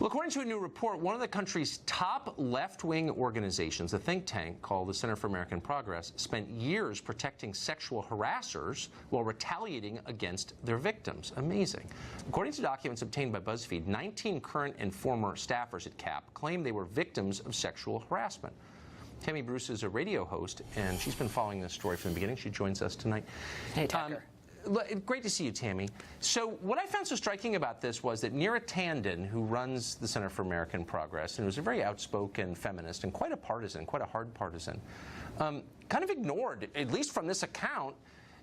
Well, according to a new report, one of the country's top left-wing organizations, a think tank called the Center for American Progress, spent years protecting sexual harassers while retaliating against their victims. Amazing. According to documents obtained by BuzzFeed, 19 current and former staffers at CAP claim they were victims of sexual harassment. Tammy Bruce is a radio host, and she's been following this story from the beginning. She joins us tonight. Hey, Tucker. Great to see you, Tammy. So what I found so striking about this was that Neera Tanden, who runs the Center for American Progress, and who's a very outspoken feminist and quite a partisan, quite a hard partisan, kind of ignored, at least from this account,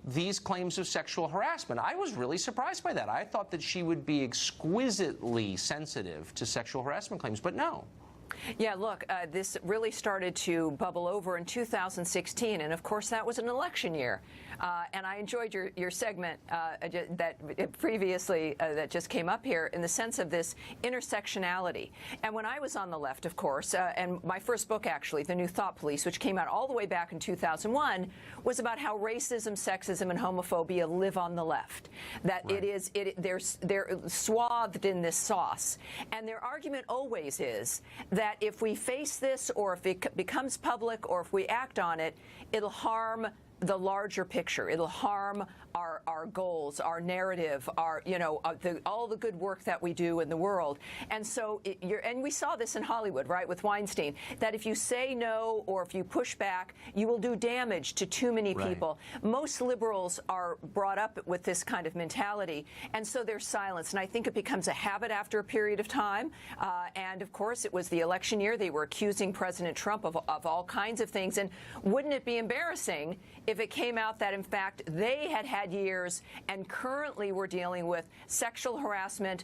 these claims of sexual harassment. I was really surprised by that. I thought that she would be exquisitely sensitive to sexual harassment claims, but no. Yeah, look, this really started to bubble over in 2016, and of course that was an election year. And I enjoyed your segment that previously that just came up here in the sense of this intersectionality. And when I was on the left, of course, and my first book actually, The New Thought Police, which came out all the way back in 2001, was about how racism, sexism, and homophobia live on the left. That right. They're swathed in this sauce, and their argument always is that if we face this, or if it becomes public, or if we act on it, it'll harm the larger picture. It'll harm our goals, our narrative, our all the good work that we do in the world. And so and we saw this in Hollywood, right, with Weinstein, that if you say no or if you push back, you will do damage to too many people. Most liberals are brought up with this kind of mentality, and so there's silence. And I think it becomes a habit after a period of time. And of course, it was the election year. They were accusing President Trump of all kinds of things. And wouldn't it be embarrassing if it came out that, in fact, they had years and currently were dealing with sexual harassment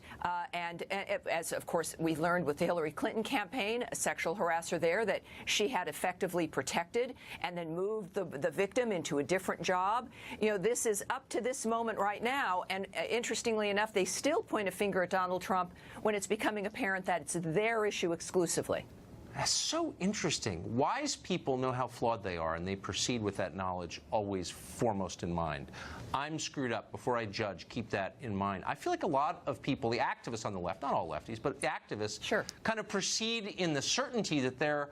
and as, of course, we learned with the Hillary Clinton campaign, a sexual harasser there that she had effectively protected and then moved the victim into a different job. You know, this is up to this moment right now, and interestingly enough, they still point a finger at Donald Trump when it's becoming apparent that it's their issue exclusively. That's so interesting. Wise people know how flawed they are, and they proceed with that knowledge always foremost in mind. I'm screwed up. Before I judge, keep that in mind. I feel like a lot of people, the activists on the left, not all lefties, but the activists, kind of proceed in the certainty that they're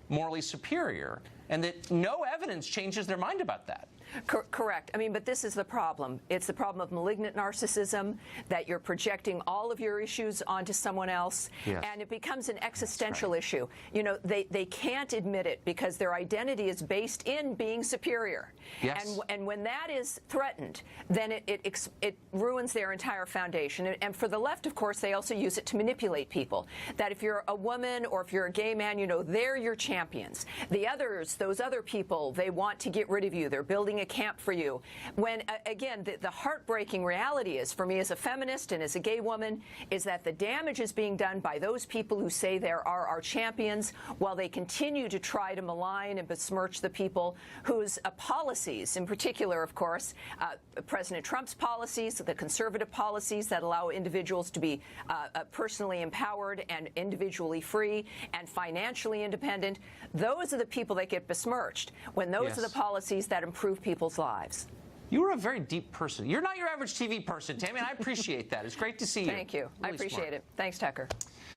morally superior, and that no evidence changes their mind about that. Correct. I mean, but this is the problem. It's the problem of malignant narcissism, that you're projecting all of your issues onto someone else, and it becomes an existential issue. You know, they can't admit it because their identity is based in being superior. And when that is threatened, then it ruins their entire foundation. And for the left, of course, they also use it to manipulate people. That if you're a woman or if you're a gay man, you know, they're your champions. The others, those other people, they want to get rid of you. They're building a camp for you. When, again, the heartbreaking reality is, for me as a feminist and as a gay woman, is that the damage is being done by those people who say they are our champions, while they continue to try to malign and besmirch the people whose policies, in particular, of course, President Trump's policies, the conservative policies that allow individuals to be personally empowered and individually free and financially independent, those are the people that get besmirched, when those are the policies that improve people's lives. You are a very deep person. You're not your average TV person, Tammy, and I appreciate that. It's great to see you. Thank you. Really I appreciate it. Thanks, Tucker.